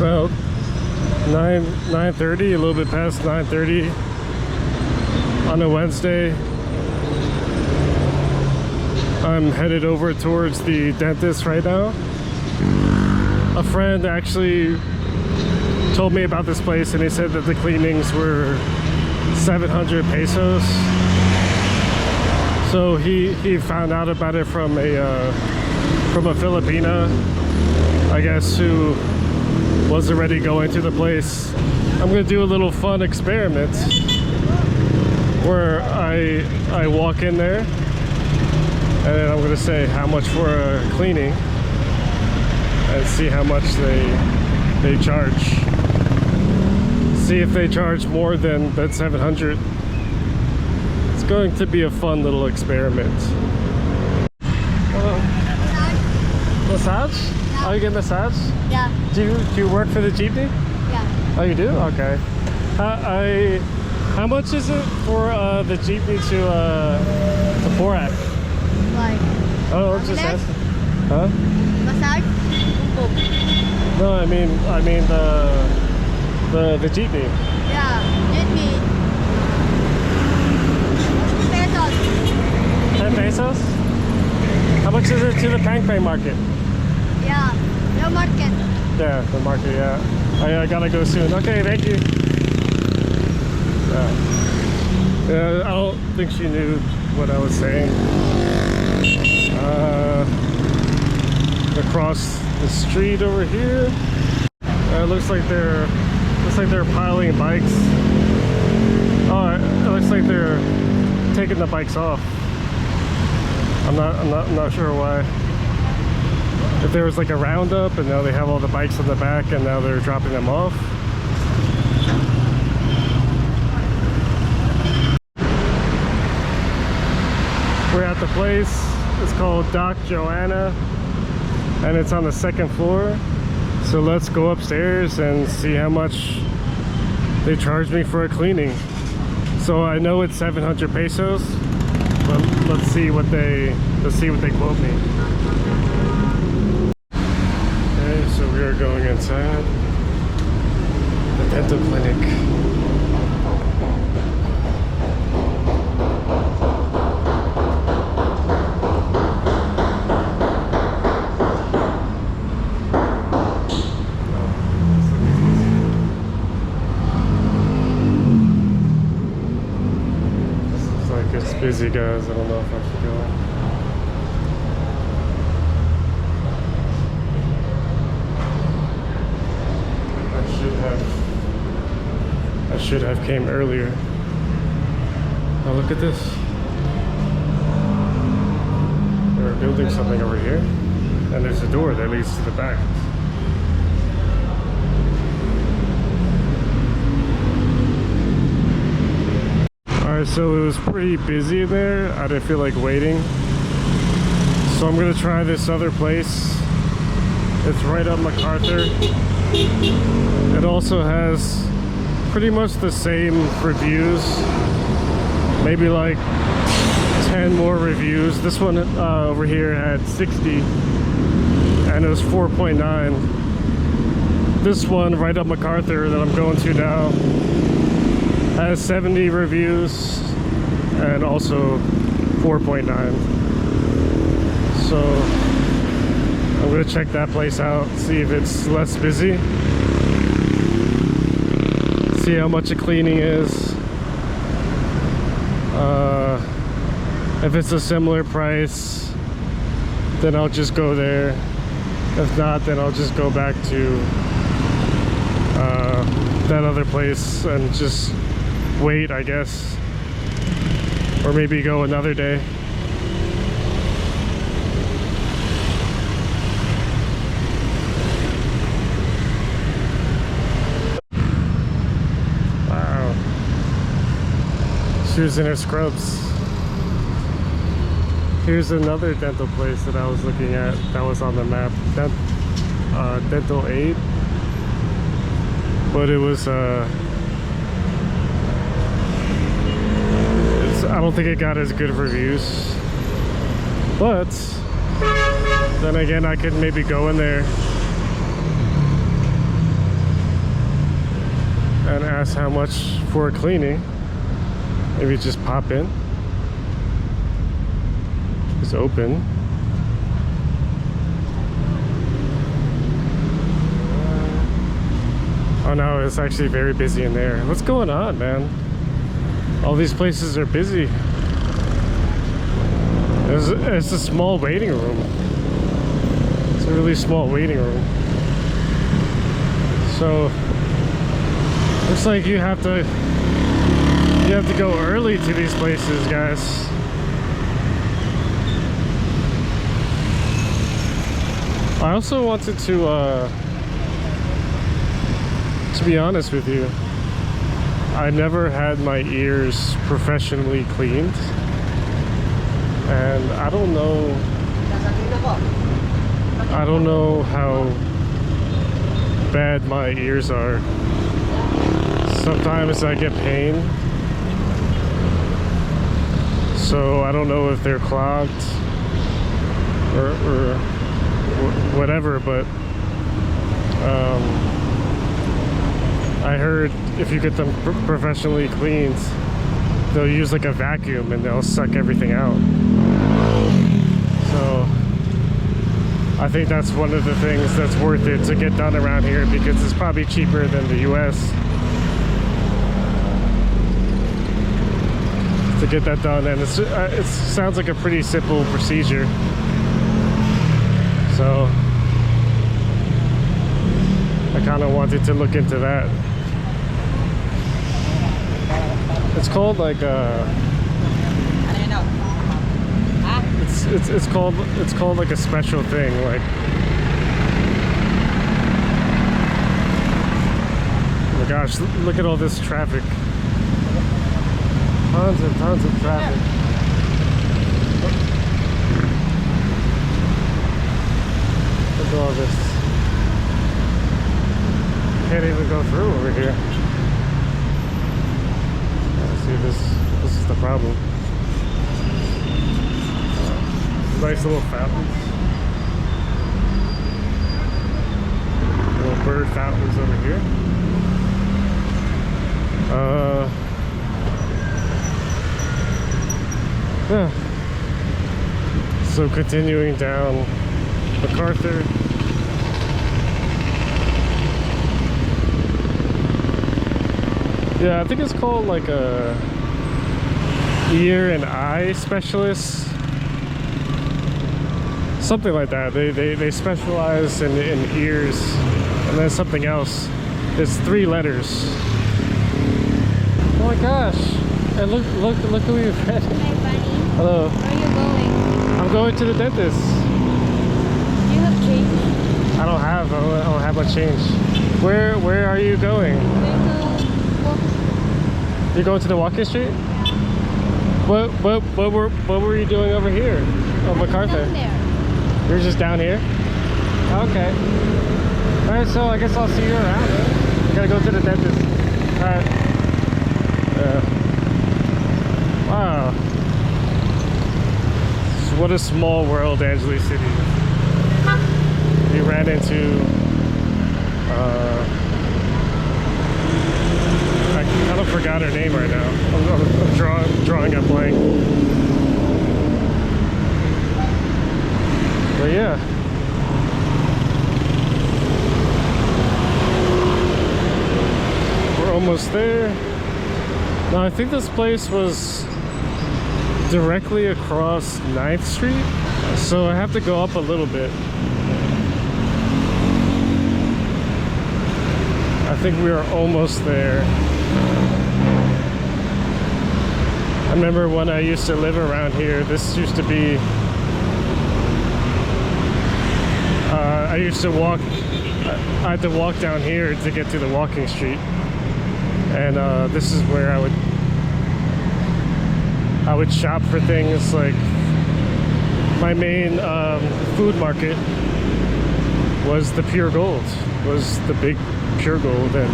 Well, 9:30, a little bit past 9:30 on a Wednesday. I'm headed over towards the dentist right now. A friend actually told me about this place and he said that the cleanings were 700 pesos. So he found out about it from a Filipina, I guess, who was already going to the place. I'm gonna do a little fun experiment where I walk in there and then I'm gonna say how much for a cleaning and see how much they charge. See if they charge more than 700. It's going to be a fun little experiment. Massage? Yeah. Oh, you get massage? Yeah. Do you work for the jeepney? Yeah. Oh, you do? Okay. How much is it for the jeepney to Porac? Like Oh, just ask. Huh? massage? Boom. No, I mean the jeepney. Yeah. Let me 50 pesos. 10 pesos? How much is it to the Pang Pang market? Yeah. No market. Yeah, the market, yeah. I gotta go soon. Okay, thank you. Yeah, I don't think she knew what I was saying. Across the street over here. It looks like they're piling bikes. Oh, it looks like they're taking the bikes off. I'm not sure why. If there was like a roundup and now they have all the bikes in the back and now they're dropping them off. We're at the place. It's called Doc Joanna and it's on the 2nd floor. So let's go upstairs and see how much they charge me for a cleaning. So I know it's 700 pesos, but let's see what they quote me. Okay, so we are going inside the dental clinic. It's busy, guys. I don't know if I should go. I should have came earlier. Oh, look at this. They're building something over here, and there's a door that leads to the back. Alright, so it was pretty busy in there. I didn't feel like waiting. So I'm gonna try this other place. It's right up MacArthur. It also has pretty much the same reviews. Maybe like 10 more reviews. This one over here had 60 and it was 4.9. This one right up MacArthur that I'm going to now has 70 reviews and also 4.9. So I'm gonna check that place out, see if it's less busy, see how much a cleaning is, if it's a similar price then I'll just go there. If not, then I'll just go back to that other place and just wait, I guess, or maybe go another day. Wow, she was in her scrubs. Here's another dental place that I was looking at that was on the map, Dental 8, but it was I don't think it got as good reviews, but then again I could maybe go in there and ask how much for a cleaning. Maybe just pop in. It's open. Oh no, it's actually very busy in there. What's going on, man? All these places are busy. It's a small waiting room. It's a really small waiting room. So looks like you have to go early to these places, guys. I also wanted to be honest with you, I never had my ears professionally cleaned, and I don't know how bad my ears are. Sometimes I get pain, so I don't know if they're clogged or whatever, but I heard if you get them professionally cleaned, they'll use like a vacuum and they'll suck everything out. So I think that's one of the things that's worth it to get done around here, because it's probably cheaper than the US to get that done, and it sounds like a pretty simple procedure. So I kind of wanted to look into that. It's called like it's called like a special thing, like, oh my gosh, look at all this traffic. Tons of traffic. Look at all this. Can't even go through over here. See, this is the problem. Nice little fountains. Little bird fountains over here. Yeah. So continuing down MacArthur. Yeah, I think it's called like a ear and eye specialist, something like that. They specialize in ears, and then something else. It's 3 letters. Oh my gosh! And look who we've met. Hi, Bunny. Hello. Where are you going? I'm going to the dentist. Do you have change? I don't have much change. Where are you going? You're going to the walking street? Yeah. What were you doing over here? Oh, MacArthur. Down there. You're just down here? Okay. Alright, so I guess I'll see you around. I gotta go to the dentist. Alright. Wow. What a small world Angeles City is. We ran into I kind of forgot her name right now. I'm drawing a blank. But yeah. We're almost there. Now I think this place was directly across 9th Street. So I have to go up a little bit. I think we are almost there. I remember when I used to live around here, this used to be, I used to walk, I had to walk down here to get to the walking street. And this is where I would shop for things. Like my main food market was the Pure Gold, was the big Pure Gold, and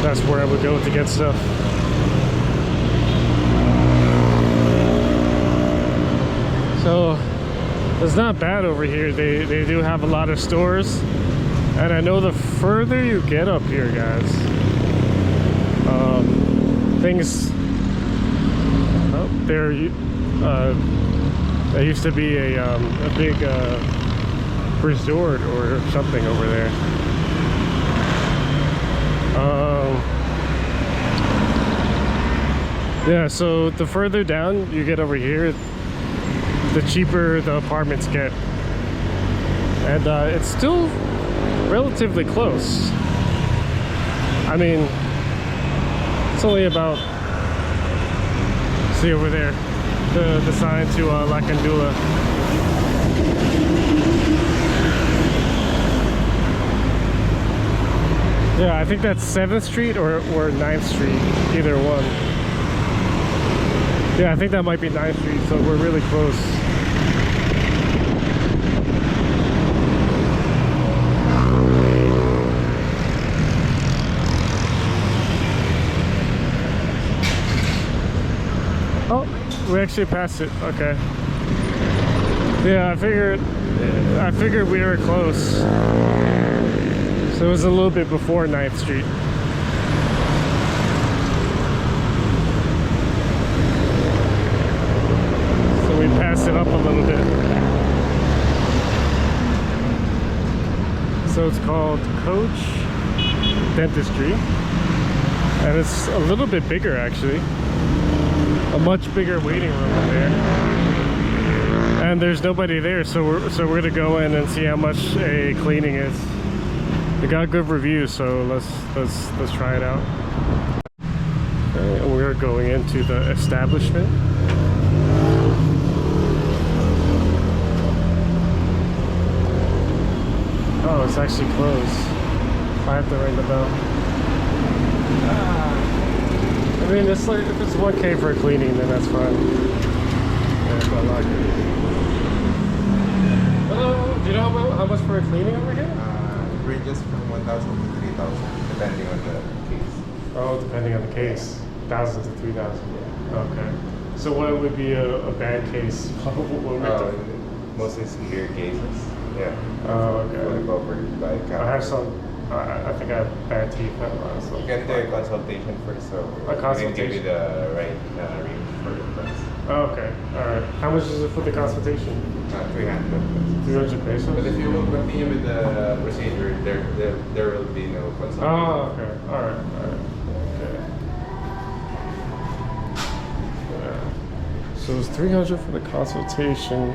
that's where I would go to get stuff. So it's not bad over here. They do have a lot of stores. And I know the further you get up here, guys, things. Oh, there used to be a big resort or something over there. Yeah, so the further down you get over here, the cheaper the apartments get. And it's still relatively close. I mean, it's only about, see over there, the sign to La Candula. Yeah, I think that's 7th Street or 9th Street, either one. Yeah, I think that might be 9th Street, so we're really close. Oh, we actually passed it. Okay. Yeah, I figured we were close. So it was a little bit before 9th Street. So we passed it up a little bit. So it's called Coach Dentistry. And it's a little bit bigger actually. A much bigger waiting room in there. And there's nobody there, so we're gonna go in and see how much a cleaning is. It got good reviews, so let's try it out. Okay, and we're going into the establishment. Oh, it's actually closed. I have to ring the bell. I mean, it's like if it's 1K for a cleaning, then that's fine. Yeah, it's not like it. Hello, do you know how much for a cleaning over here? Ranges from 1,000 to 3,000, depending on the case. Oh, depending on the case. 1,000 to 3,000. Okay. So what would be a bad case? What would we do? Mostly severe cases. Yeah. Oh, okay. Will covered by I have some. I think I have bad teeth. So You can do a consultation first, so A consultation? we can give you the right range for the price. Oh, okay. All right. How much is it for the consultation? 300. 300 pesos. But if you will continue with the procedure, there will be no consultation. Oh, okay. All right. All right. Okay. Yeah. So it's 300 for the consultation.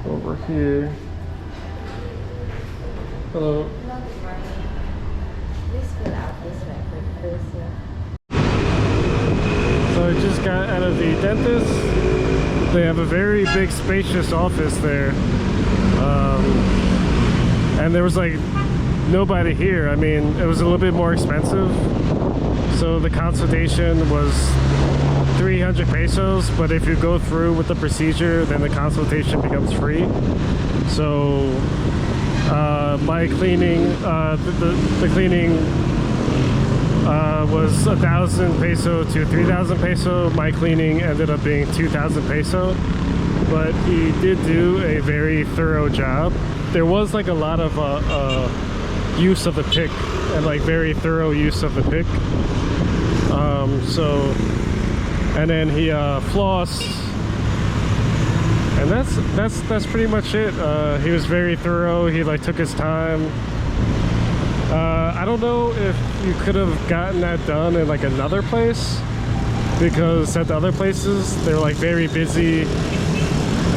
Over here. Hello. Hello, good morning. Please fill out this record first, yeah. So I just got out of the dentist. They have a very big, spacious office there. And there was like nobody here. I mean, it was a little bit more expensive. So the consultation was 300 pesos, but if you go through with the procedure, then the consultation becomes free. So my cleaning, the cleaning was 1,000 peso to 3,000 peso. My cleaning ended up being 2,000 peso, but he did do a very thorough job. There was like a lot of use of the pick and like very thorough use of the pick. And then he flossed, and that's pretty much it. He was very thorough. He like took his time. I don't know if you could have gotten that done in like another place, because at the other places they're like very busy,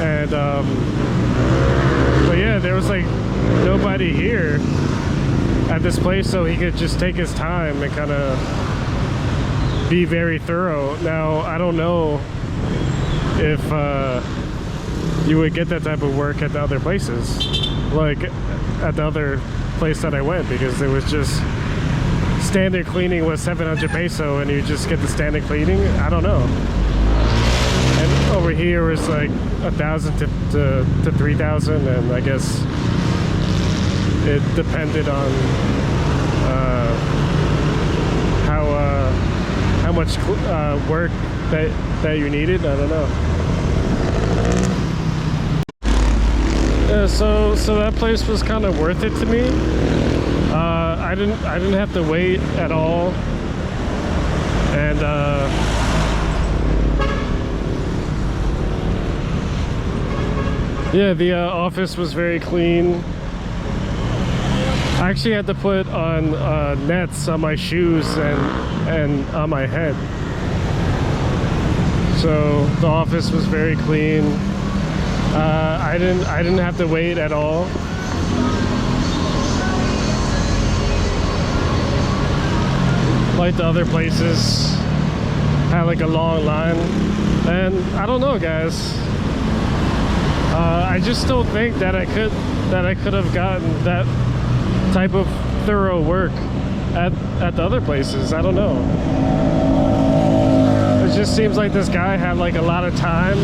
and but yeah, there was like nobody here at this place, so he could just take his time and kind of be very thorough. Now I don't know if you would get that type of work at the other places, like at the other place that I went, because it was just standard cleaning was 700 peso and you just get the standard cleaning. I don't know. And over here was like 1,000 to 3,000, and I guess it depended on how much work that you needed. I don't know. Yeah, so that place was kind of worth it to me. I didn't have to wait at all, and yeah, the office was very clean. I actually had to put on nets on my shoes and on my head. So the office was very clean. I didn't have to wait at all. Like the other places had like a long line, and I don't know, guys. I just don't think that I could have gotten that type of thorough work at the other places. I don't know. It just seems like this guy had like a lot of time.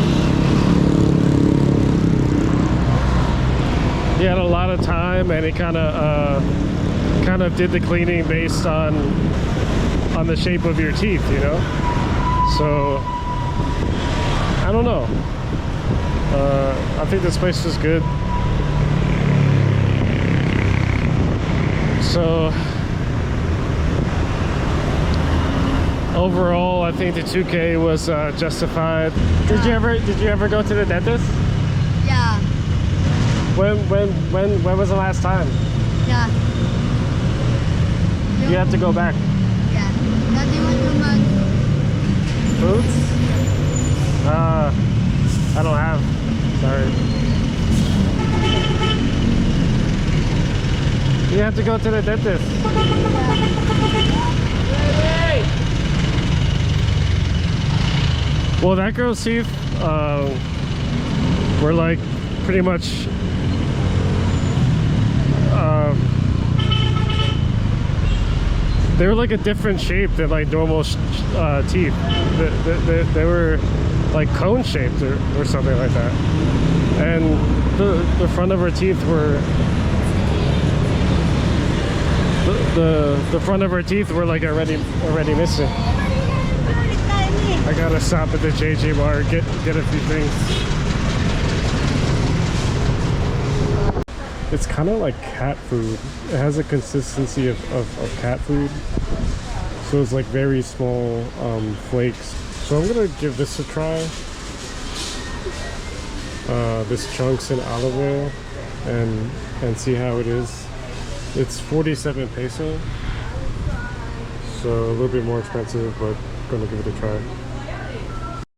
He had a lot of time, and he kind of did the cleaning based on the shape of your teeth, you know. So I don't know. I think this place is good. So overall, I think the 2K was justified. Did you ever go to the dentist? Yeah. When was the last time? Yeah. You have to go back. Yeah. Daddy, what you want? Foods? I don't have. Sorry. You have to go to the dentist. Well, that girl's teeth were like pretty much they were like a different shape than like normal teeth. They were like cone shaped or something like that. And the front of her teeth were the front of her teeth were like already missing. I gotta stop at the JJ Mart, get a few things. It's kind of like cat food. It has a consistency of cat food. So it's like very small flakes. So I'm gonna give this a try. This chunks in olive oil and see how it is. It's 47 peso. So a little bit more expensive, but gonna give it a try.